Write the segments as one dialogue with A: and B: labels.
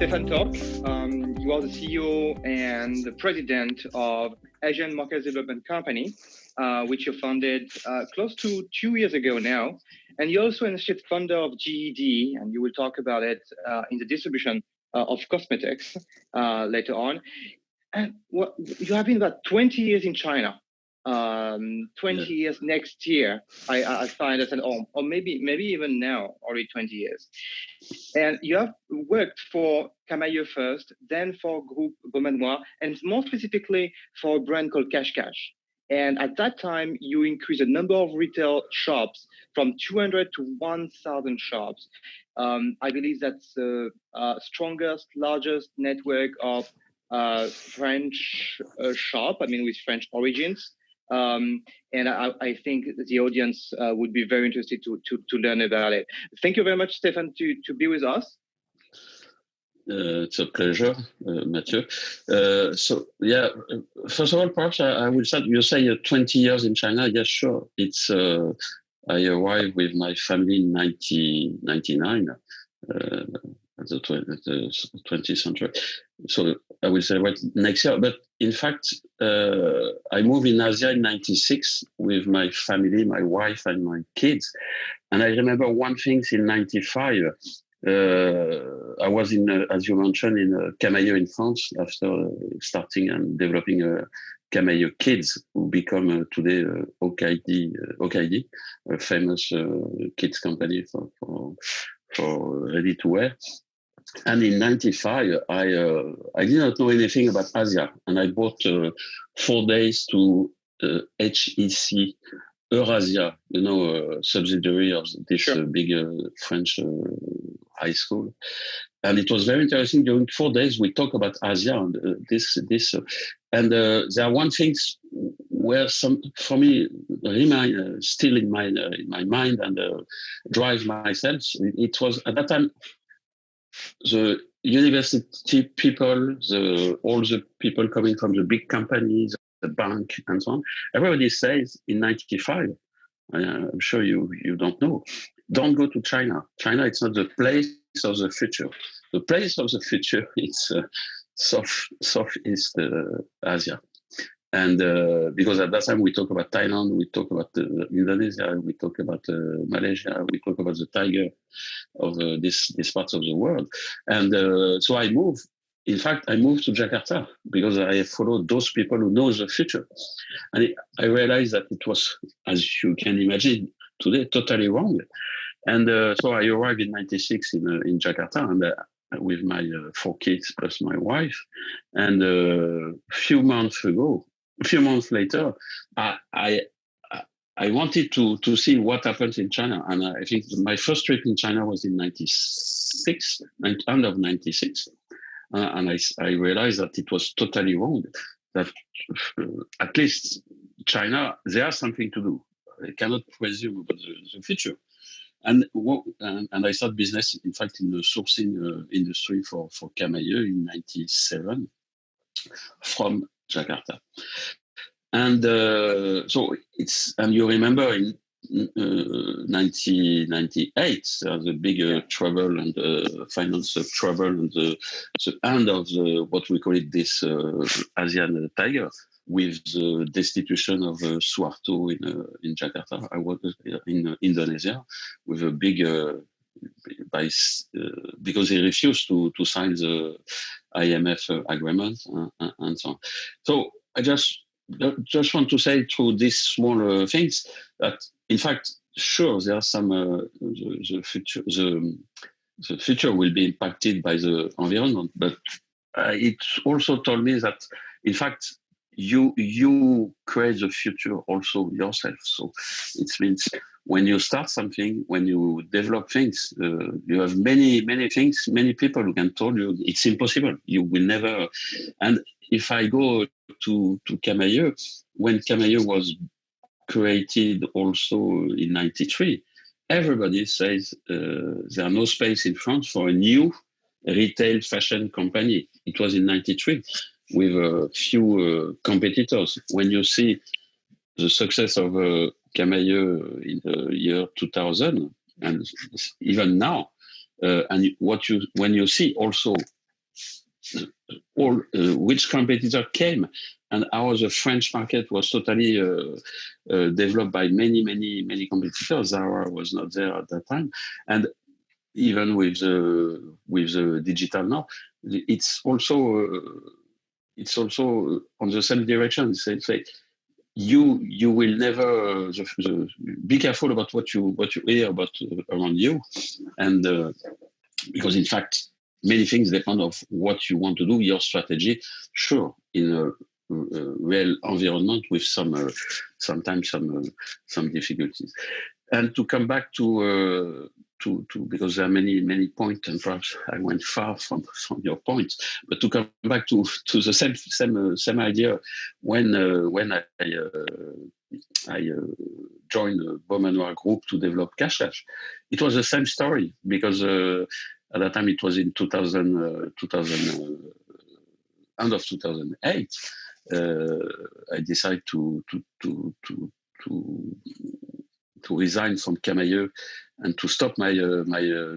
A: Stephane Torck. You are the CEO and the president of Asian Market Development Company, which you founded close to 2 years ago now. And you're also an associate founder of GED, and you will talk about it in the distribution of cosmetics later on. And you have been about 20 years in China. 20 years next year, I find that, or maybe even now, already 20 years. And you have worked for Camaïeu first, then for Groupe Beaumanoir, and more specifically for a brand called Cash Cash. And at that time, you increased the number of retail shops from 200 to 1,000 shops. I believe that's the strongest, largest network of French shop, with French origins. And I think the audience would be very interested to learn about it. Thank you very much, Stephane, to be with us.
B: It's a pleasure, Matthieu. First of all, perhaps I will start. You say 20 years in China. Yes, sure. It's I arrived with my family in 1999. At the 20th century. So I will celebrate next year. But in fact, I moved in Asia in 96 with my family, my wife and my kids. And I remember one thing in 95, I was in, as you mentioned, in Camaïeu in France after starting and developing Camaïeu Kids, who become today OKD, a famous kids company for ready to wear. And in 95, I did not know anything about Asia. And I bought 4 days to HEC Eurasia, subsidiary of this big French high school. And it was very interesting. During 4 days, we talk about Asia and there are one thing where for me remain still in my mind and drive myself. It was at that time the university people, all the people coming from the big companies, the bank, and so on. Everybody says in 95, I'm sure you don't know, don't go to China. China, it's not the place of the future. The place of the future is Southeast Asia. And because at that time we talk about Thailand, we talk about Indonesia, we talk about Malaysia, we talk about the tiger of this parts of the world. And so I moved. In fact, I moved to Jakarta because I followed those people who know the future. And I realized that it was, as you can imagine today, totally wrong. And so I arrived in 96 in Jakarta and with my 4 kids plus my wife. And a few months later, I wanted to see what happens in China. And I think my first trip in China was in 96, end of 96. And I realized that it was totally wrong, that at least China, they have something to do. They cannot presume about the future. And I started business, in fact, in the sourcing industry for Camaïeu in 97 from Jakarta. And so and you remember in 1998, the big trouble and financial trouble and the end of what we call it this Asian tiger with the destitution of Suharto in Jakarta. I was in Indonesia with a big because he refused to sign the IMF agreement and so on. So I just want to say through these small things that, in fact, sure, there are some the future will be impacted by the environment, but it also told me that, in fact, you create the future also yourself. So it means when you start something, when you develop things, you have many things, many people who can tell you it's impossible. You will never. And if I go to Camaïeu, when Camaïeu was created also in 93, everybody says there are no space in France for a new retail fashion company. It was in 93 with a few competitors. When you see the success of Camaïeu in the year 2000, and even now, and when you see also all which competitor came, and how the French market was totally developed by many competitors. Zara was not there at that time, and even with the digital now, it's also on the same direction. Say you will never be careful about what you hear about around you, and because in fact many things depend of what you want to do, your strategy. Sure, in a real environment with sometimes some difficulties. And to come back to because there are many points, and perhaps I went far from your points, but to come back to the same idea, when I joined the Beaumanoir Group to develop Cash, it was the same story, because at that time it was in 2000 end of 2008. I decided to resign from Camailleux and to stop my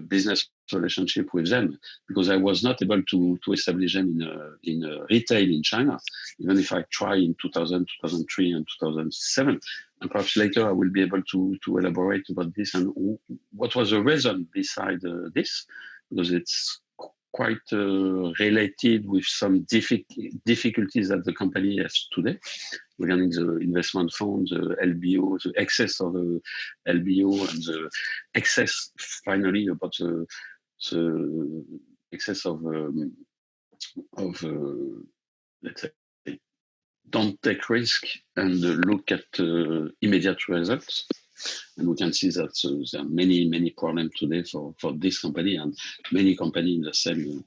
B: business relationship with them, because I was not able to establish them in retail in China, even if I tried in 2000, 2003, and 2007. And perhaps later I will be able to elaborate about this and what was the reason beside this, because it's quite related with some difficulties that the company has today regarding the investment funds, the LBO, the excess of the LBO, and the excess, finally, about the excess of let's say, don't take risk and look at immediate results. And we can see that there are many problems today for this company and many companies in the same.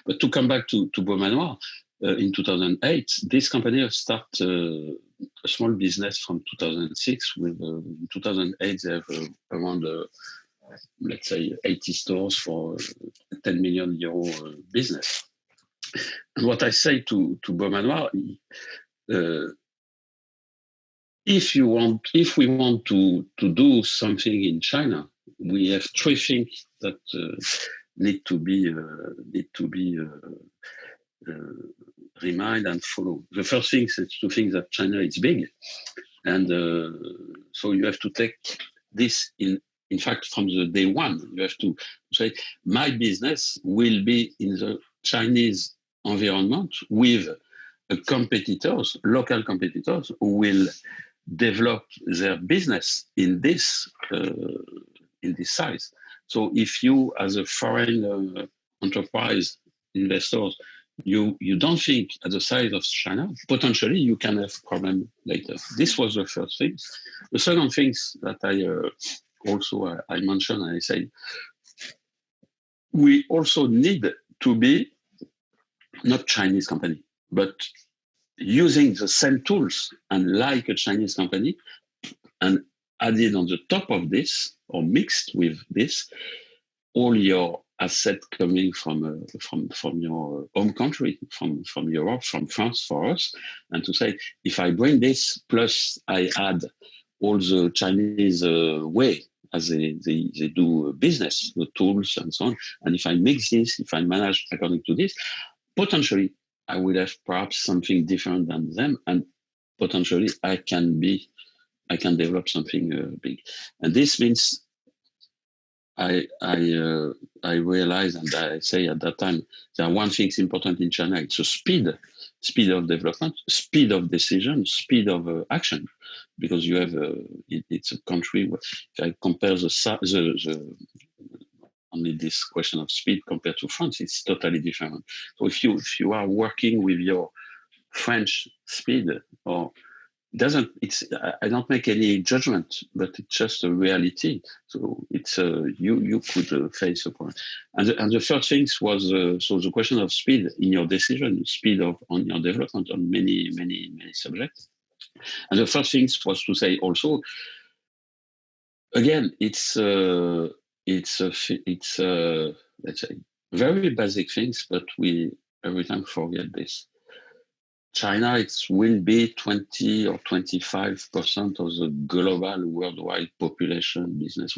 B: But to come back to Beaumanoir, in 2008, this company started a small business from 2006. With in 2008, they have around let's say 80 stores for 10 million euro business. And what I say to Beaumanoir, if we want to do something in China, we have three things that need to be reminded and follow. The first thing is to think that China is big, and so you have to take this in fact from the day one. You have to say, my business will be in the Chinese environment with competitors, local competitors, who will develop their business in this size. So if you, as a foreign enterprise investors, you don't think at the size of China, potentially you can have problem later. This was the first thing. The second thing that I mentioned, I say, we also need to be not Chinese company, but using the same tools and like a Chinese company, and added on the top of this, or mixed with this, all your assets coming from your home country, from Europe, from France, for us, and to say, if I bring this, plus I add all the Chinese way as they do business, the tools and so on, and if I mix this, if I manage according to this, potentially I will have perhaps something different than them, and potentially I can develop something big. And this means I realize, and I say at that time, there are one thing is important in China. It's a speed of development, speed of decision, speed of action, because you have it's a country where, if I compare the only this question of speed compared to France, it's totally different. So if you are working with your French speed, or I don't make any judgment, but it's just a reality. So it's you could face a point. And the third thing was so the question of speed in your decision, speed on your development on many subjects. And the first thing was to say also, again, it's let's say very basic things, but we every time forget this. China, it will be 20 or 25% of the global worldwide population business.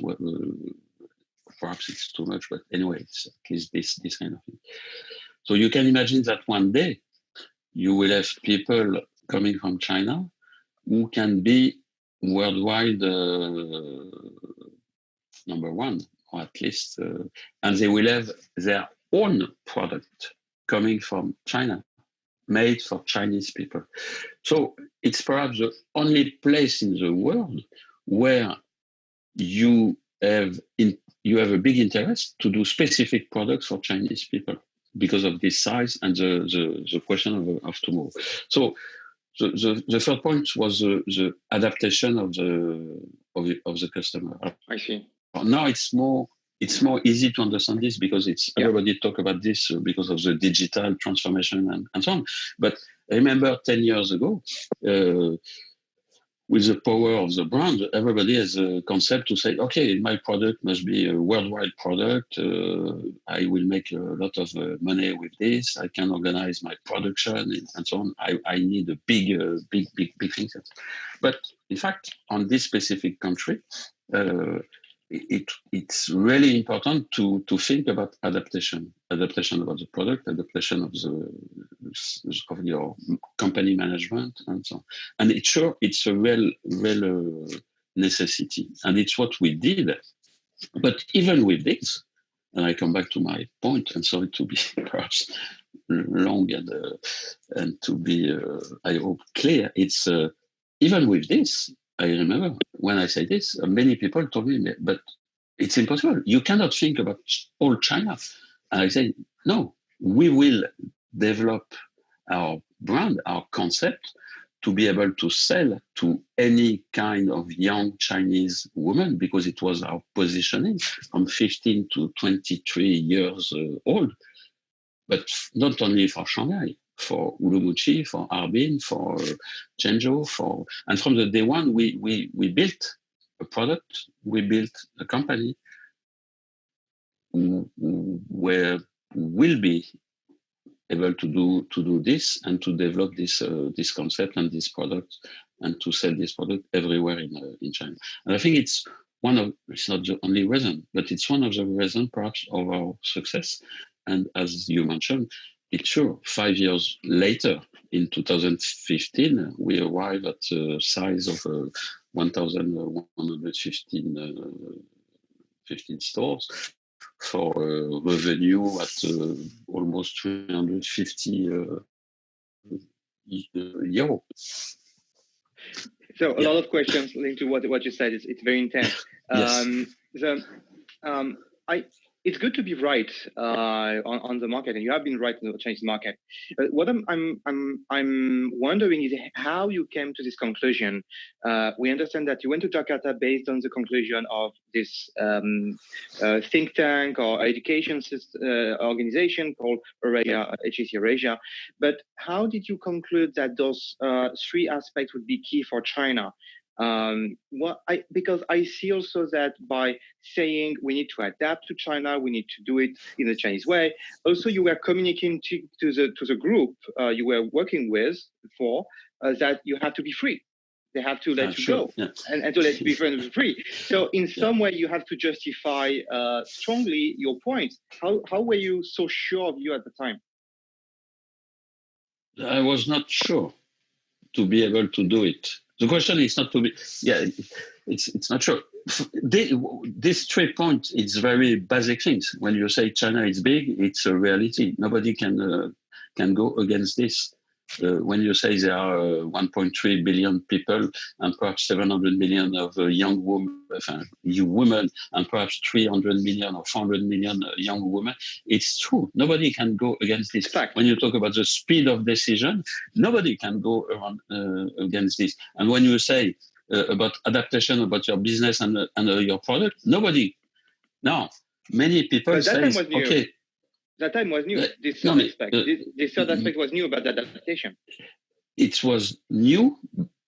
B: Perhaps it's too much, but anyway, it's at least this kind of thing. So you can imagine that one day you will have people coming from China who can be worldwide number one, or at least, and they will have their own product coming from China, made for Chinese people. So it's perhaps the only place in the world where you have a big interest to do specific products for Chinese people because of this size and the question of tomorrow. So the third point was the adaptation of the customer.
A: I see.
B: Now it's more easy to understand this because everybody talk about this because of the digital transformation and so on. But I remember 10 years ago, with the power of the brand, everybody has a concept to say, okay, my product must be a worldwide product. I will make a lot of money with this. I can organize my production and so on. I need a big thing. But in fact, on this specific country, it's really important to think about adaptation about the product, adaptation of your company management and so on. And it's a real necessity, and it's what we did. But even with this, and I come back to my point, and sorry to be perhaps long and to be I hope clear. It's even with this. I remember when I say this, many people told me, but it's impossible. You cannot think about all China. And I say, no, we will develop our brand, our concept, to be able to sell to any kind of young Chinese woman, because it was our positioning from 15 to 23 years old. But not only for Shanghai, for Urumqi, for Harbin, for Zhengzhou, and from the day one, we built a product, we built a company where we'll be able to do this and to develop this concept and this product and to sell this product everywhere in China. And I think it's not the only reason, but it's one of the reasons perhaps of our success. And as you mentioned, it's true, 5 years later, in 2015, we arrived at a size of 1,115 stores for revenue at almost 350 euro.
A: So a lot of questions linked to what you said. It's very intense.
B: Yes.
A: It's good to be right on the market, and you have been right in the Chinese market. What I'm wondering is how you came to this conclusion. We understand that you went to Jakarta based on the conclusion of this think tank or education organization called HEC Eurasia. But how did you conclude that those three aspects would be key for China? Because I see also that by saying we need to adapt to China, we need to do it in the Chinese way. Also, you were communicating to the group you were working with that you have to be free. They have to let you go and to let you be free. So in some way, you have to justify strongly your point. How were you so sure of you at the time?
B: I was not sure to be able to do it. The question is not to be, it's not sure. This 3 points is very basic things. When you say China is big, it's a reality. Nobody can go against this. When you say there are 1.3 billion people and perhaps 700 million of young women and perhaps 300 million or 400 million young women, it's true. Nobody can go against this. When you talk about the speed of decision, nobody can go around against this. And when you say about adaptation, about your business and your product, nobody. Now, many people say, okay.
A: That time was new. This third aspect. This third aspect was new about adaptation.
B: It was new,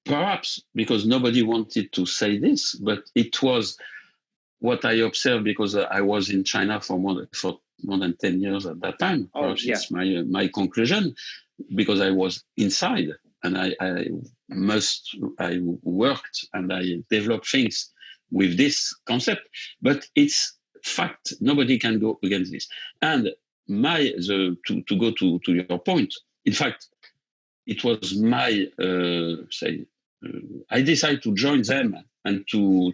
B: perhaps because nobody wanted to say this, but it was what I observed because I was in China for more than 10 years at that time. Perhaps it's my conclusion because I was inside and I worked and I developed things with this concept. But it's fact. Nobody can go against this. And to go to your point. In fact, it was my I decided to join them and to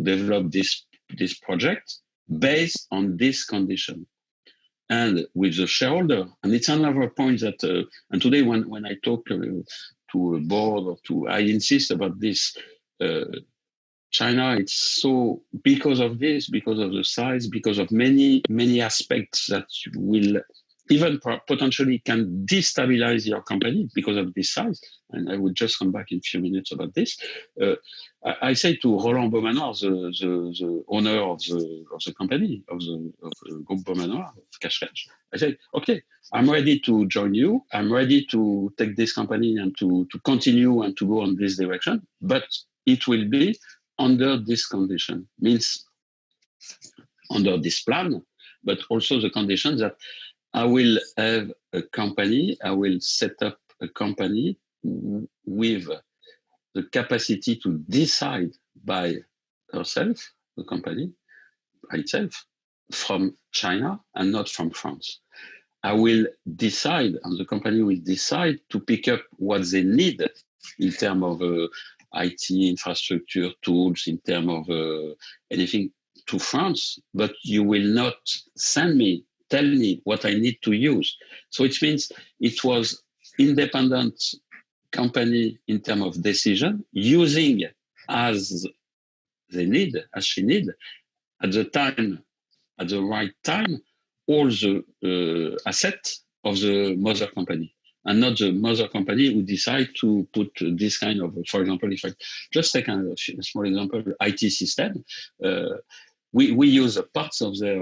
B: develop this project based on this condition and with the shareholder. And it's another point that and today when I talk to a board or I insist about this. China, it's so because of this, because of the size, because of many aspects that will even potentially can destabilize your company because of this size. And I will just come back in a few minutes about this. I say to Roland Beaumanoir, the owner of the company, of the Group Beaumanoir, of Cash, I said, okay, I'm ready to join you. I'm ready to take this company and to continue and to go on this direction. But it will be under this condition, means under this plan, but also the condition that I will have a company, I will set up a company with the capacity to decide by herself, the company by itself, from China and not from France. I will decide, and the company will decide to pick up what they need in terms of IT infrastructure tools, in terms of anything to France, but you will not tell me what I need to use. So it means it was independent company in terms of decision, using as she need, at the right time, all the assets of the mother company. And not the mother company who decide to put this kind of, for example, if I just take a small example, IT system, we use parts of their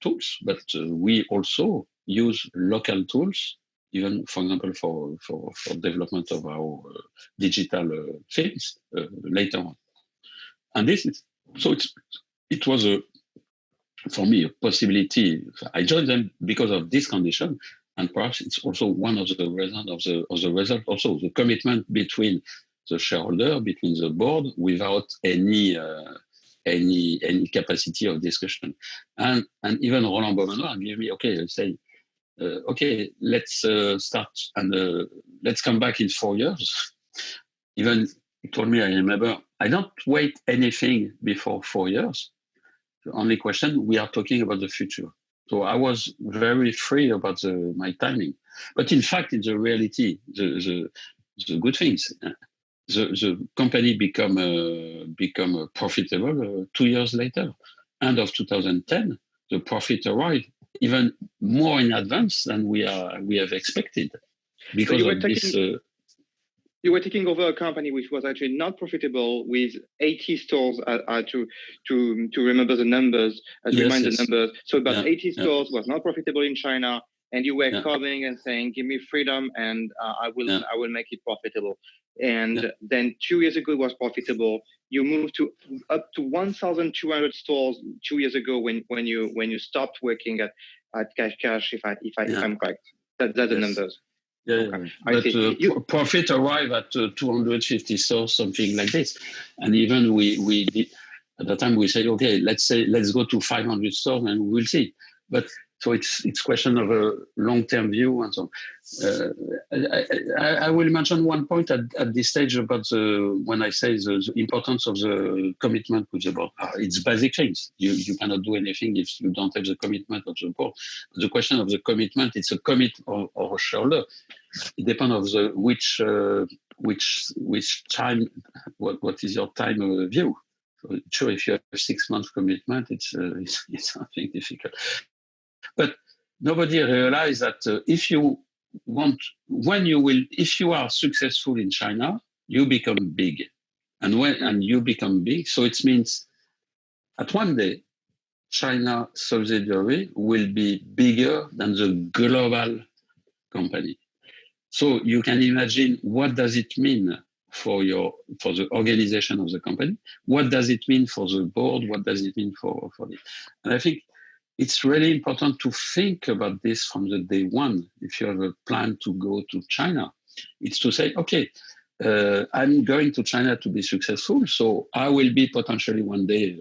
B: tools, but we also use local tools, even, for example, for development of our digital things later on. And this is, so it was for me a possibility. I joined them because of this condition. And perhaps it's also one of the reasons of the result, also the commitment between the shareholder, between the board, without any capacity of discussion. And even Roland Beaumanoir gave me, okay, say, okay, let's start and let's come back in 4 years. Even he told me, I remember, I don't wait anything before 4 years. The only question, we are talking about the future. So I was very free about my timing. But in fact, in the reality, the good things, the company become profitable 2 years later. End of 2010, the profit arrived even more in advance than we have expected. Because
A: so you were taking over a company which was actually not profitable, with 80 stores to remember the numbers, remind the numbers. So about 80 stores was not profitable in China, and you were coming and saying, give me freedom and I will make it profitable. And then 2 years ago it was profitable. You moved to up to 1,200 stores 2 years ago when you stopped working at Cash, if I'm correct. That's the numbers.
B: Yeah, but profit arrived at 250 stores, something like this. And even we did, at the time we said, okay, let's go to 500 stores and we'll see. But so it's question of a long-term view and so on. I will mention one point at this stage about when I say the importance of the commitment with the board. It's basic things. You cannot do anything if you don't have the commitment of the board. The question of the commitment, it's a commit or a shareholder. It depends on which time, what is your time view. So sure, if you have a 6 month commitment, it's something difficult. But nobody realized that if you are successful in China, you become big, and you become big. So it means at one day, China subsidiary will be bigger than the global company. So you can imagine, what does it mean for the organization of the company? What does it mean for the board? What does it mean for it? And I think it's really important to think about this from the day one. If you have a plan to go to China, it's to say, okay, I'm going to China to be successful, so I will be potentially one day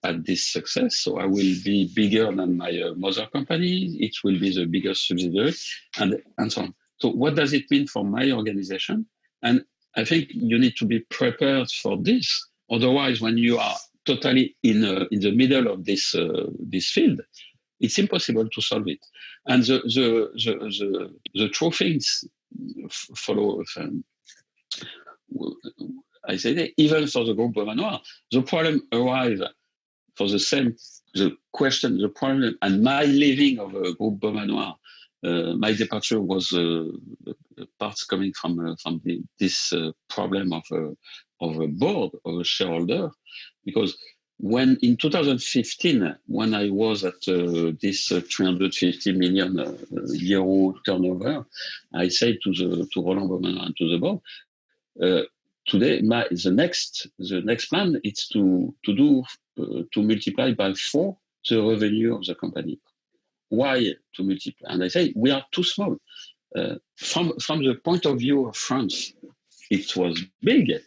B: at this success. So I will be bigger than my mother company. It will be the biggest subsidiary, and so on. So what does it mean for my organization? And I think you need to be prepared for this. Otherwise, when you are totally in the middle of this field, it's impossible to solve it. And the true things follow. I say that even for the group Beaumanoir, the problem arrives for the problem, and my leaving of a group Beaumanoir, my departure was parts coming from this problem of a board, of a shareholder, because when in 2015, when I was at this 350 million euro turnover, I said to Roland Beaumanoir and to the board, today the next plan is to multiply by 4 the revenue of the company. Why to multiply? And I say we are too small. From the point of view of France, it was big.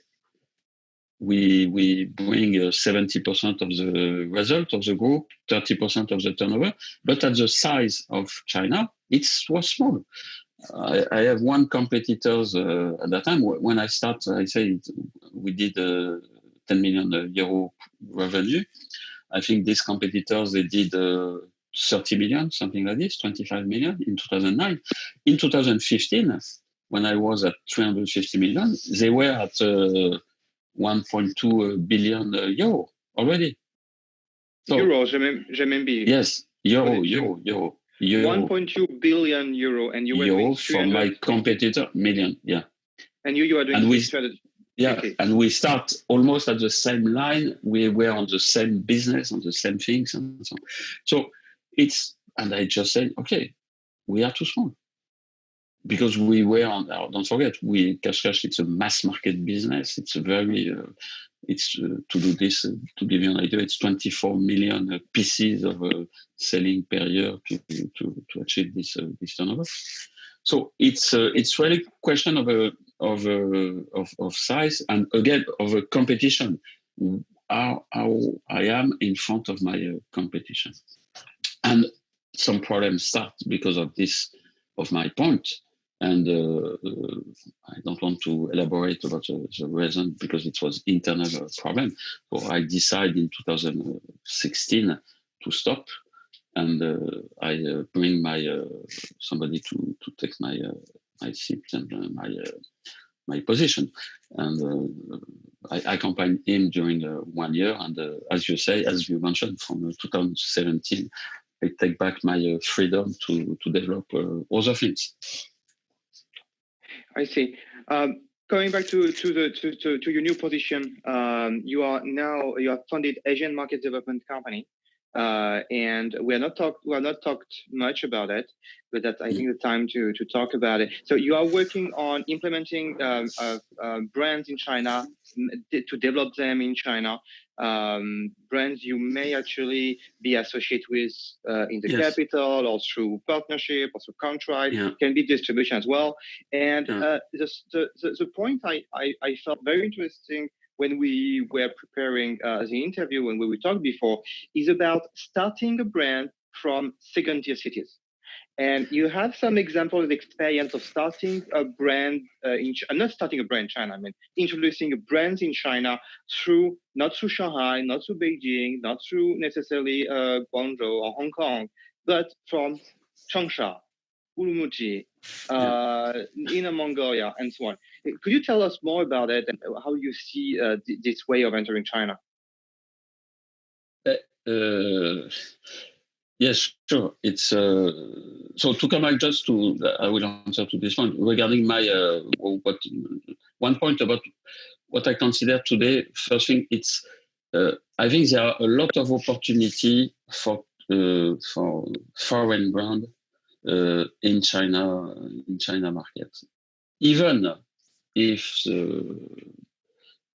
B: We bring 70% of the result of the group, 30% of the turnover, but at the size of China, it was small. I have one competitor at that time. When I start, I say we did 10 million euro revenue. I think these competitors, they did 30 million, something like this, 25 million in 2009. In 2015, when I was at 350 million, they were at 1.2 billion euro already.
A: So, euro, renminbi.
B: Yes, euro.
A: 1.2 billion euro, and you were
B: euro for my competitor, million, yeah.
A: And you are doing strategy.
B: Yeah, okay. And we start almost at the same line. We were on the same business, on the same things, and so on. So and I just said, okay, we are too small. Because we were on, don't forget, Cash, it's a mass market business. It's a very, to do this, to give you an idea, it's 24 million pieces of selling per year to achieve this turnover. So it's really a question of size, and again of a competition. How I am in front of my competition, and some problems start because of this, of my point. And I don't want to elaborate about the reason, because it was internal problem. So I decided in 2016 to stop, and I bring somebody to take my seat and my position, and I accompanied him during 1 year. And as you mentioned, from 2017, I take back my freedom to develop other things.
A: I see. Going back to your new position, you have funded Asian Market Development Company, and we are not talked much about it, but that's I think the time to talk about it. So you are working on implementing brands in China, to develop them in China. Brands you may actually be associated with in the capital, or through partnership, or through contract, can be distribution as well. And the point I felt very interesting when we were preparing the interview, when we talked before, is about starting a brand from second-tier cities. And you have some examples of experience of starting a brand not starting a brand in China, I mean, introducing brands in China not through Shanghai, not through Beijing, not through necessarily Guangzhou or Hong Kong, but from Changsha, Urumqi, Inner Mongolia, and so on. Could you tell us more about it and how you see this way of entering China?
B: Yes, sure. It's so to come back just to, I will answer to this point regarding my one point about what I consider today. First thing, it's I think there are a lot of opportunity for foreign brand in China market, even if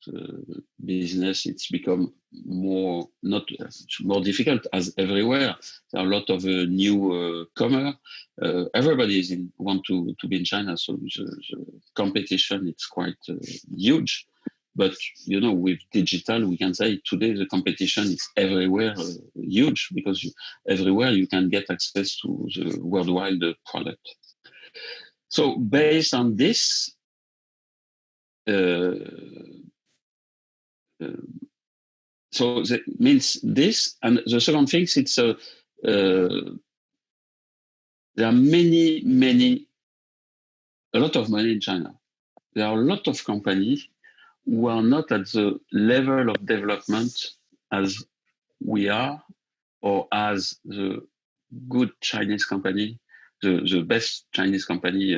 B: the business it's become more difficult as everywhere. There are a lot of new comer. Everybody want to be in China, so the competition it's quite huge. But with digital, we can say today the competition is everywhere, huge, because everywhere you can get access to the worldwide product. So based on this, so that means this, and the second thing, it's there are a lot of money in China. There are a lot of companies who are not at the level of development as we are, or as the good Chinese company, the best Chinese company,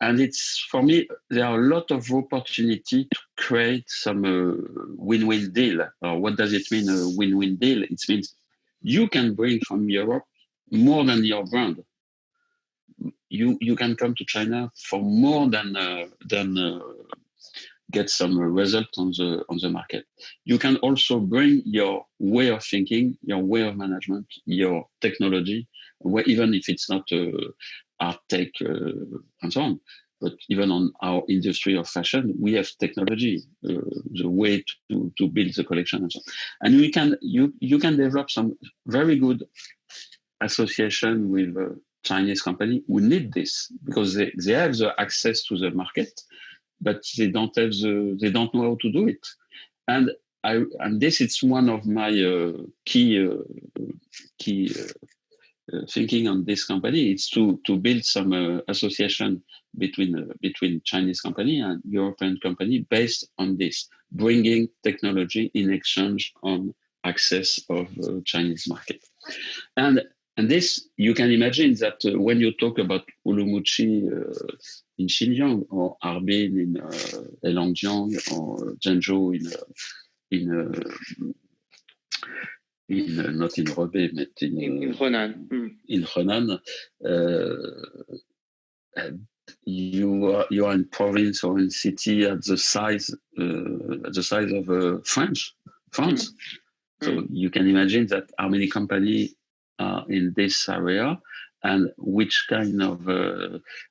B: And it's, for me, there are a lot of opportunity to create some win-win deal. What does it mean, a win-win deal? It means you can bring from Europe more than your brand. You can come to China for more than get some result on the market. You can also bring your way of thinking, your way of management, your technology, even if it's not art tech and so on. But even on our industry of fashion, we have technology, the way to build the collection and so on. And you can develop some very good association with Chinese company who need this, because they have the access to the market, but they don't know how to do it. And this is one of my key thinking on this company. It's to build some association between Chinese company and European company based on this, bringing technology in exchange on access of Chinese market. And this, you can imagine that when you talk about Urumqi in Xinjiang, or Harbin in Heilongjiang, or Zhengzhou not in Hebei, but in
A: Henan.
B: In Henan, you are in province or in city at the size of France. So you can imagine that how many companies are in this area, and which kind of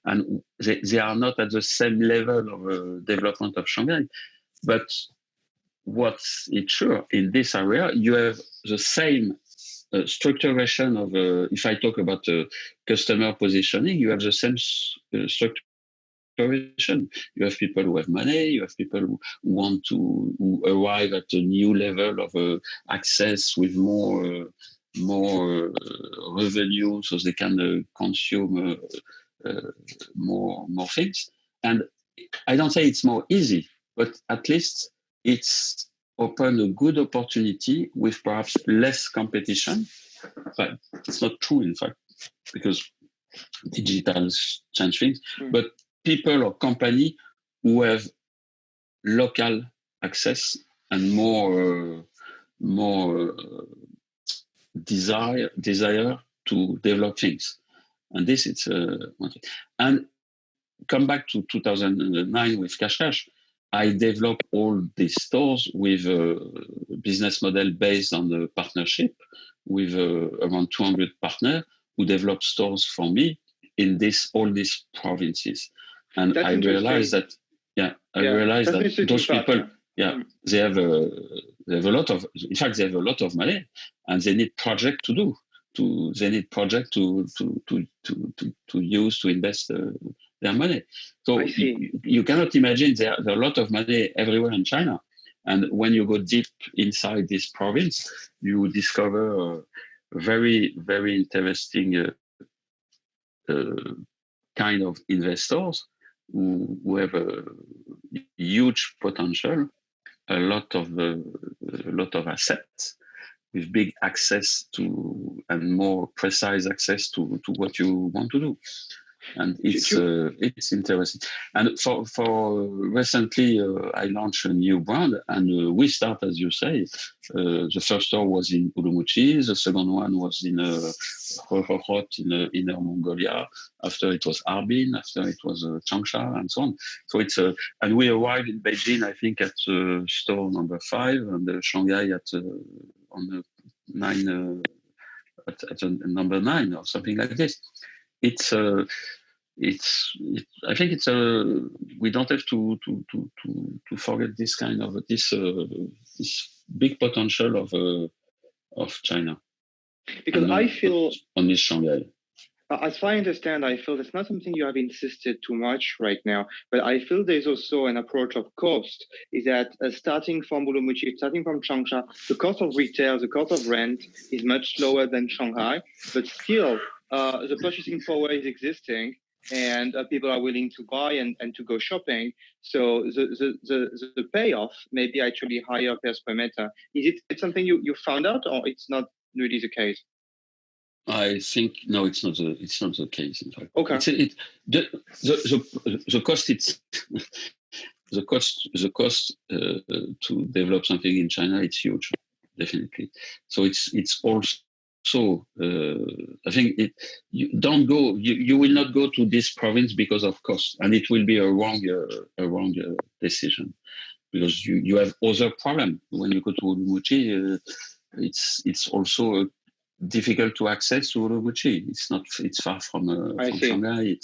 B: and they are not at the same level of development of Shanghai. But what's it sure, in this area you have the same structuration of if I talk about customer positioning, you have the same structuration. You have people who have money, you have people who want who arrive at a new level of access with more revenue, so they can consume more things. And I don't say it's more easy, but at least it's open a good opportunity with perhaps less competition. But it's not true, in fact, because digital change things. But people or company who have local access and more desire to develop things. And this, it's one thing. And come back to 2009 with Cash. I developed all these stores with a business model based on the partnership with around 200 partners who developed stores for me in all these provinces. And I realized that, those people, they have a lot of, in fact, they have a lot of money, and they need project to do. They need project to use to invest their money. So you cannot imagine there are a lot of money everywhere in China. And when you go deep inside this province, you discover very, very interesting kind of investors who have a huge potential, a lot of assets, with big access to and more precise access to what you want to do. And it's interesting. And for recently, I launched a new brand, and we start, as you say, the first store was in Urumqi, the second one was in Rohorot in Inner Mongolia. After it was Harbin, after it was Changsha, and so on. So it's and we arrived in Beijing, I think, at store number 5, and Shanghai at on the 9 at number 9 or something like this. It's I think it's we don't have to forget this kind of this big potential of China,
A: Because
B: and
A: I
B: not
A: feel,
B: only Shanghai.
A: as far as I understand, I feel that's not something you have insisted too much right now, but I feel there's also an approach of cost, is that starting from Urumqi, starting from Changsha, the cost of retail, the cost of rent is much lower than Shanghai, but still the purchasing power is existing, and people are willing to buy and to go shopping. So the payoff may be actually higher per square meter. Is it something you found out, or it's not really the case?
B: I think no, it's not the case. In fact,
A: Okay.
B: The cost the cost to develop something in China, it's huge, definitely. So it's also I think you don't go, you will not go to this province because of cost, and it will be a wrong decision, because you have other problem when you go to Urumqi. It's also difficult to access to Urumqi. It's far from Shanghai.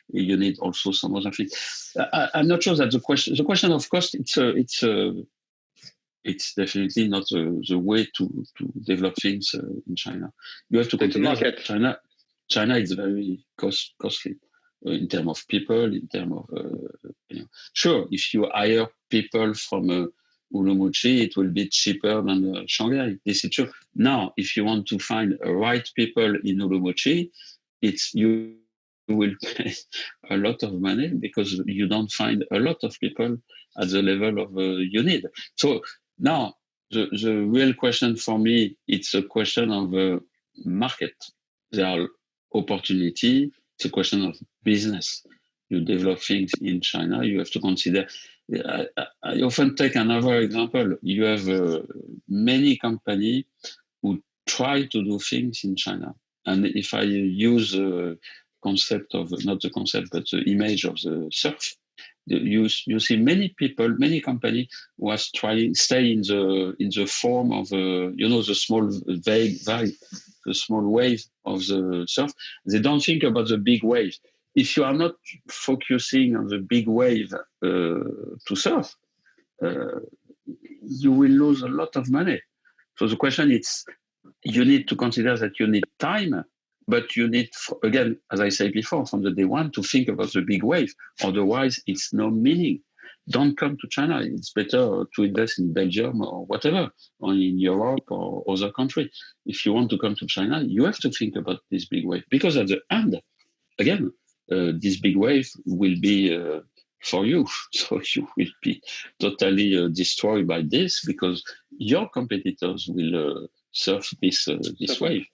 B: You need also some other things. I'm not sure that the question of cost, it's definitely not the way to develop things in China. You have to consider that China is very costly in terms of people, in terms of sure, if you hire people from Urumqi, it will be cheaper than Shanghai. This is true. Now, if you want to find right people in Urumqi, you will pay a lot of money, because you don't find a lot of people at the level of you need. So now, the real question for me, it's a question of market. There are opportunity. It's a question of business. You develop things in China, you have to consider. I often take another example. You have many companies who try to do things in China. And if I use the concept of, not the concept, but the image of the surf, you see many people, many companies who are trying stay in the form of the small the small wave of the surf. They don't think about the big wave. If you are not focusing on the big wave to surf, you will lose a lot of money. So the question is, you need to consider that you need time, but you need, again, as I said before, from the day one, to think about the big wave. Otherwise, it's no meaning. Don't come to China. It's better to invest in Belgium or whatever, or in Europe or other country. If you want to come to China, you have to think about this big wave, because at the end, again, this big wave will be for you. So you will be totally destroyed by this, because your competitors will surf this wave.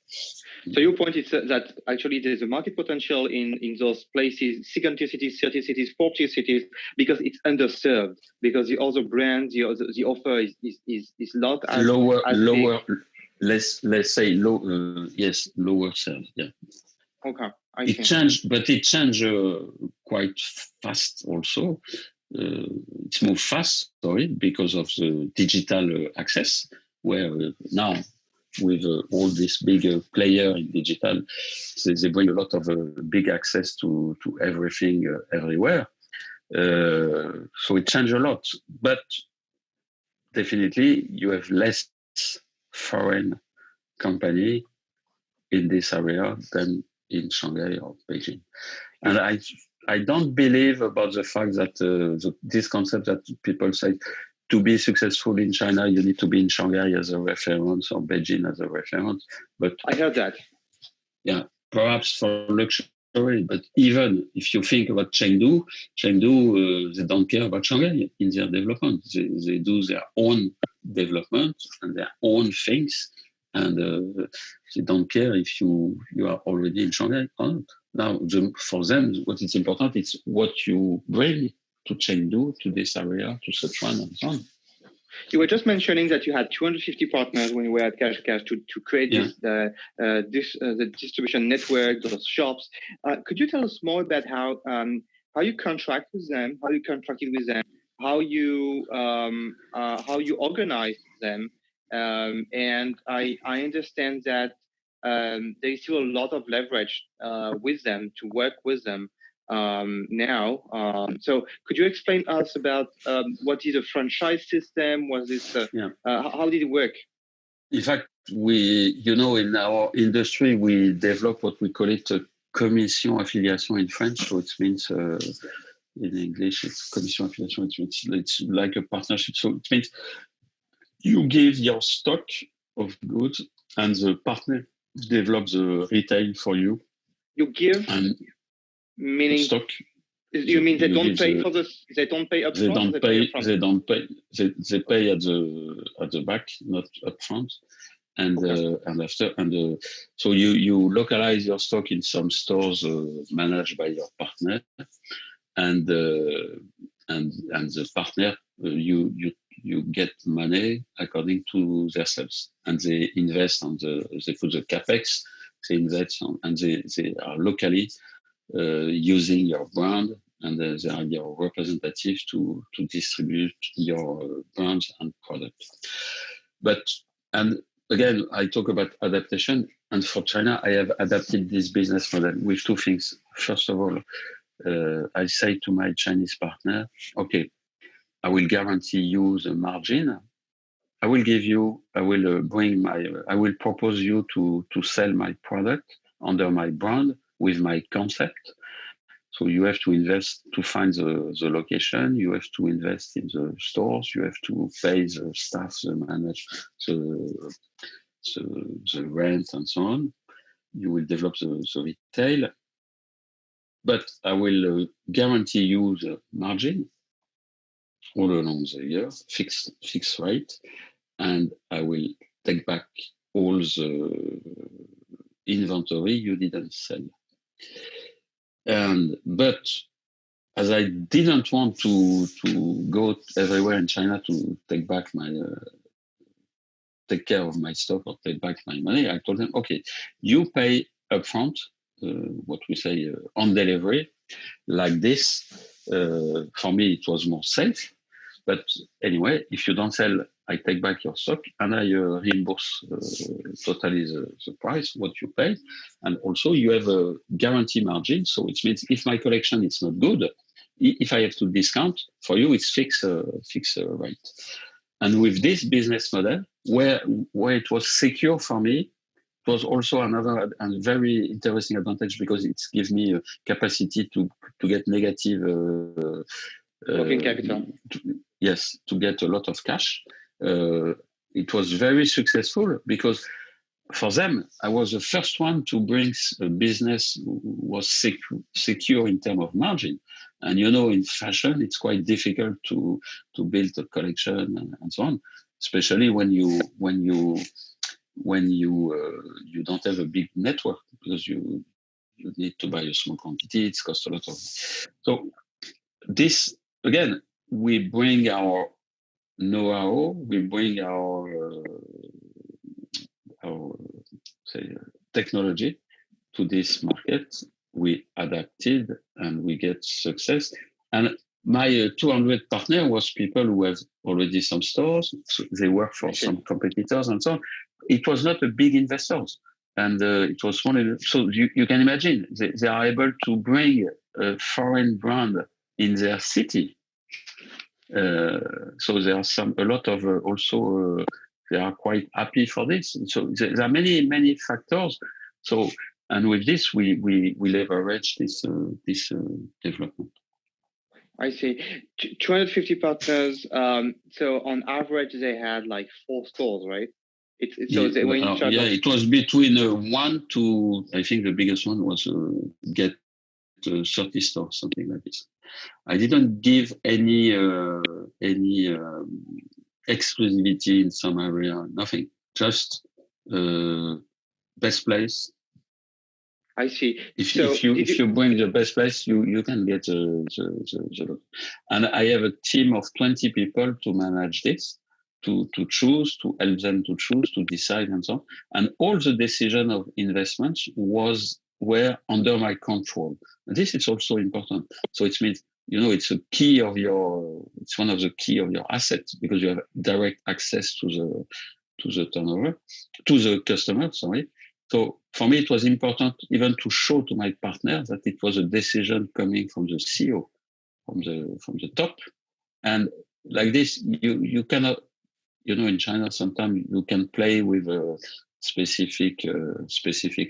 A: So your point is that actually there's a market potential in those places, second tier cities, third tier cities, fourth tier cities, because it's underserved, because the other brands, the offer is not as
B: lower,
A: big.
B: let's say low, yes, lower sales. Yeah.
A: Okay.
B: It changed, but it changed quite fast also. It's moved fast, because of the digital access, where now with all this big player in digital, they bring a lot of big access to everything everywhere. So it changed a lot, but definitely you have less foreign company in this area than in Shanghai or Beijing. And I don't believe about the fact that this concept that people say, to be successful in China, you need to be in Shanghai as a reference or Beijing as a reference. But
A: I heard that.
B: Yeah, perhaps for luxury. But even if you think about Chengdu, they don't care about Shanghai in their development. They do their own development and their own things, and they don't care if you are already in Shanghai or not. Now, for them, what is important is what you bring to Chengdu, to this area, to Sichuan, and so on.
A: You were just mentioning that you had 250 partners when you were at Cash to create the distribution network, those shops. Could you tell us more about how you contract with them, how you contracted with them, how you organize them? And I understand that there is still a lot of leverage with them, to work with them. now. So could you explain us about what is a franchise system? Was this how did it work?
B: In fact, in our industry, we develop what we call it a commission affiliation in French. So it means in English, it's commission affiliation. It's like a partnership. So it means you give your stock of goods and the partner develops the retail for you.
A: You give, meaning
B: stock.
A: You mean they don't pay for this? They don't pay upfront.
B: They don't pay. They pay at the back, not upfront, and after. So you localize your stock in some stores managed by your partner, and the partner you get money according to their sales, and they invest they put the capex, they invest and they are locally using your brand, and they are your representative to distribute your brands and products. And again, I talk about adaptation, and for China, I have adapted this business model with two things. First of all, I say to my Chinese partner, okay, I will guarantee you the margin. I will propose you to sell my product under my brand with my concept. So you have to invest to find the location. You have to invest in the stores. You have to pay the staff, the manage, the rent, and so on. You will develop the retail. But I will guarantee you the margin all along the year, fixed rate, and I will take back all the inventory you didn't sell. But as I didn't want to go everywhere in China to take care of my stock or take back my money, I told them, okay, you pay upfront, what we say on delivery, like this. For me, it was more safe. But anyway, if you don't sell, I take back your stock and I reimburse totally the price, what you pay. And also you have a guarantee margin. So it means if my collection is not good, if I have to discount, for you, it's fixed rate. And with this business model, where it was secure for me, it was also another and very interesting advantage because it gives me a capacity to get negative
A: working capital.
B: To get a lot of cash. It was very successful because for them, I was the first one to bring a business was secure in terms of margin. And in fashion, it's quite difficult to build a collection and so on, especially when you don't have a big network because you need to buy a small quantity. It costs a lot of. So this again, we bring our know-how, we bring our technology to this market. We adapted and we get success. And my 200 partner was people who have already some stores. So they work for some competitors and so on. It was not a big investors. And it was one. So you can imagine they are able to bring a foreign brand in their city. So there are a lot of also they are quite happy for this. So there are many factors. So and with this we leverage this development.
A: I see. 250 partners. So on average, they had like 4 stores, right?
B: It was between 1 to, I think the biggest one was get 30 stores, something like this. I didn't give any exclusivity in some area, nothing. Just best place.
A: I see.
B: If you bring the best place, you can get the. And I have a team of 20 people to manage this, to choose, to help them to choose, to decide, and so on. And all the decision of investments were under my control. And this is also important. So it means it's it's one of the key of your assets because you have direct access to the turnover, to the customer. Sorry. So for me, it was important even to show to my partner that it was a decision coming from the CEO, from the top. And like this, you cannot, in China, sometimes you can play with specific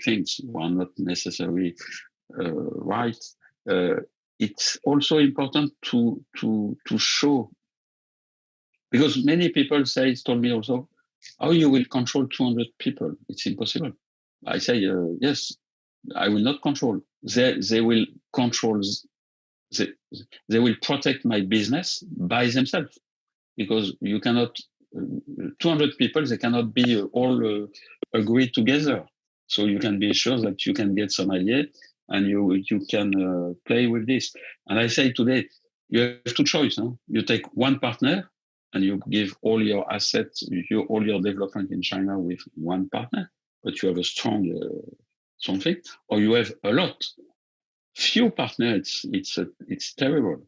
B: things who are not necessarily right. It's also important to show, because many people told me also, how you will control 200 people? It's impossible. I say, yes, I will not control. They will control. They will protect my business by themselves, because you cannot. 200 people, they cannot be all agree together. So you can be sure that you can get some idea, and you can play with this. And I say today, you have two choices. Huh? You take one partner, and you give all your assets, all your development in China with one partner, but you have a strong thing, or you have a lot. Few partners, it's terrible.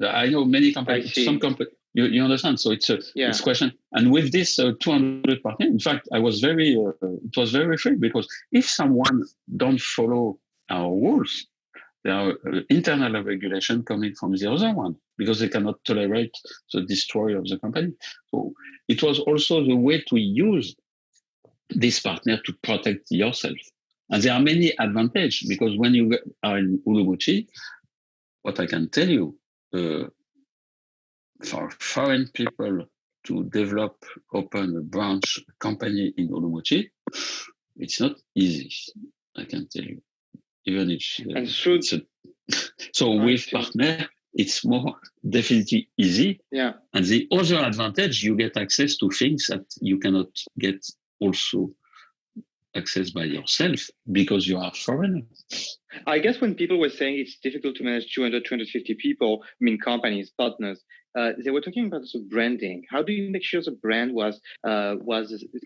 B: I know many companies, some companies, you understand? So it's a question. And with this 200 partners, in fact, it was very free, because if someone don't follow our rules, there are internal regulation coming from the other one, because they cannot tolerate the destroy of the company. So it was also the way to use this partner to protect yourself. And there are many advantages, because when you are in Urumqi, what I can tell you, for foreign people to open a branch company in Urumqi, it's not easy, I can tell you. Even if so with partner, it's more definitely easy.
A: Yeah.
B: And the other advantage, you get access to things that you cannot get also access by yourself, because you are foreigner.
A: I guess when people were saying it's difficult to manage 200, 250 people, companies, partners, they were talking about the branding. How do you make sure the brand was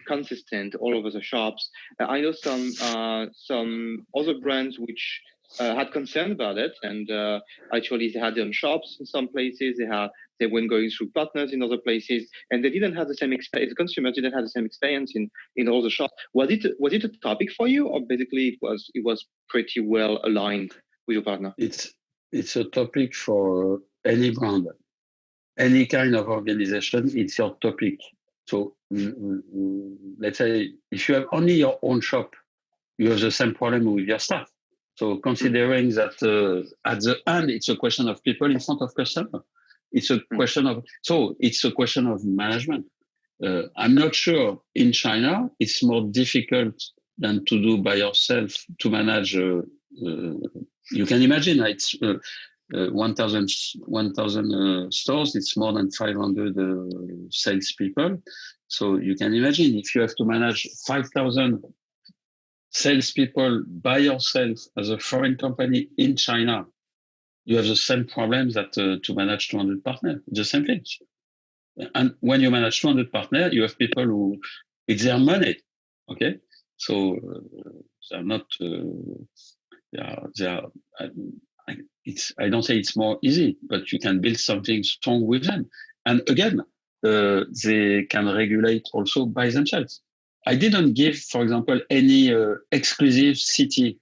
A: consistent all over the shops? I know some other brands which had concern about it, and actually they had their own shops in some places. They were going through partners in other places, and they didn't have the same experience. The consumers didn't have the same experience in all the shops. Was it a topic for you, or basically it was pretty well aligned with your partner?
B: It's a topic for any brand, any kind of organization. It's your topic. So let's say if you have only your own shop, you have the same problem with your staff. So considering that at the end, it's a question of people in front of customer. It's a question of management. I'm not sure in China, it's more difficult than to do by yourself to manage. You can imagine it's 1,000 stores. It's more than 500 salespeople. So you can imagine if you have to manage 5,000 salespeople by yourself as a foreign company in China, you have the same problems that to manage 200 partners, the same thing. And when you manage 200 partners, you have people who, it's their money, okay? So they're not, I don't say it's more easy, but you can build something strong with them. And again, they can regulate also by themselves. I didn't give, for example, any exclusive city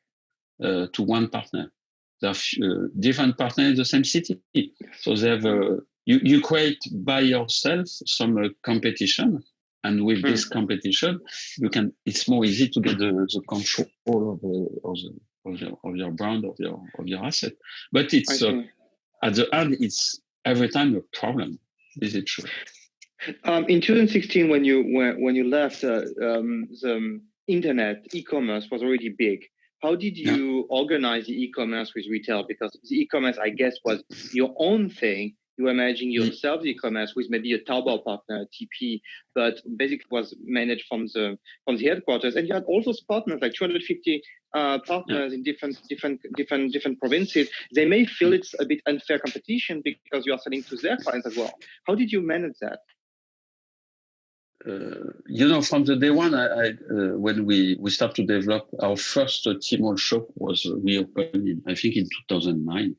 B: to one partner. There are different partners in the same city. So they have you create by yourself some competition, and with this competition, it's more easy to get the control of your brand, of your asset. But it's at the end, it's every time a problem. Is it true?
A: In 2016, when you left, the internet e-commerce was already big. How did you organize the e-commerce with retail? Because the e-commerce, I guess, was your own thing. You were managing yourself the e-commerce with maybe a Taobao partner, TP, but basically was managed from the headquarters. And you had all those partners, like 250 partners in different provinces. They may feel it's a bit unfair competition because you are selling to their clients as well. How did you manage that?
B: From the day one, when we start to develop our first Tmall shop was reopened, I think in 2009.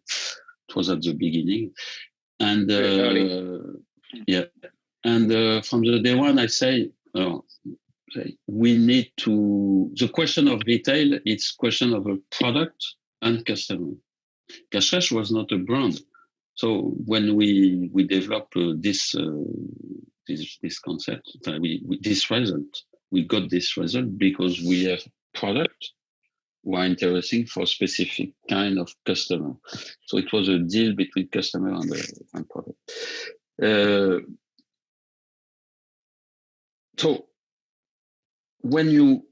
B: It was at the beginning. And from the day one, I say, we need to, the question of retail, it's question of a product and customer. Cache was not a brand. So when we developed this concept, this result, we got this result because we have product who are interesting for specific kind of customer. So it was a deal between customer and product. So when you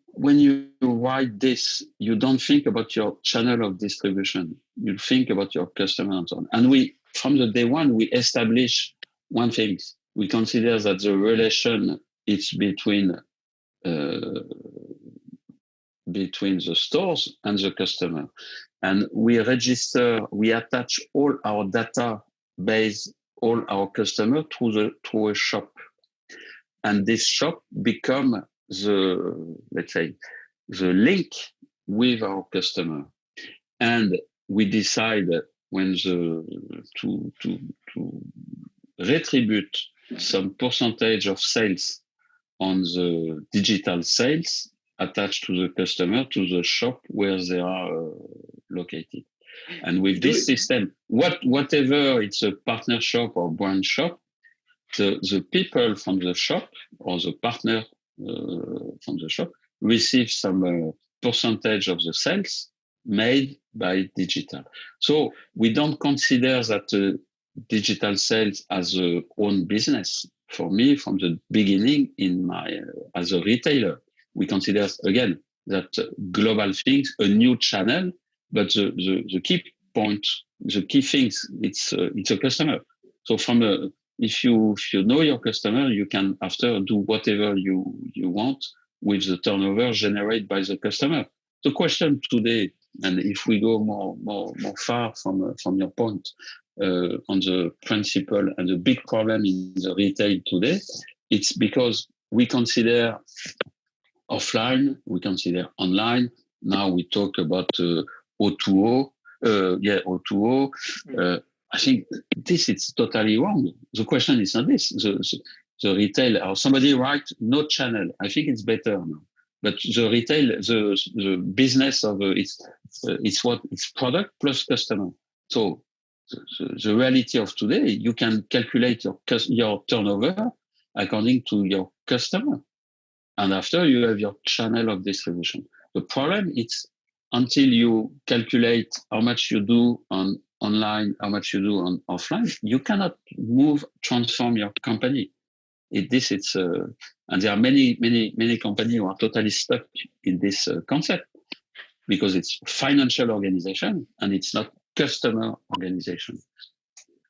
B: write this, you don't think about your channel of distribution. You think about your customer and so on. And we, from the day one, we establish one thing. We consider that the relation is between the stores and the customer. And we attach all our database, all our customer through a shop. And this shop become the link with our customer. And we decide when to retribute some percentage of sales on the digital sales attached to the customer, to the shop where they are located. And with this system, whatever it's a partner shop or brand shop, the people from the shop or the partner from the shop receive some percentage of the sales made by digital. So we don't consider that digital sales as a own business. For me, from the beginning, as a retailer, we consider again that global things, a new channel, but the key point, the key things, it's a customer. So if you know your customer, you can after do whatever you want with the turnover generated by the customer. The question today, and if we go more far from your point on the principle and the big problem in the retail today, it's because we consider offline, we consider online. Now we talk about O2O, O2O. I think this is totally wrong. The question is not this. The retail, or somebody write no channel. I think it's better now. But the retail, the business of it's product plus customer. So the reality of today, you can calculate your turnover according to your customer, and after you have your channel of distribution. The problem is until you calculate how much you do on online, how much you do on offline, you cannot transform your company. And there are many companies who are totally stuck in this concept because it's financial organization and it's not customer organization.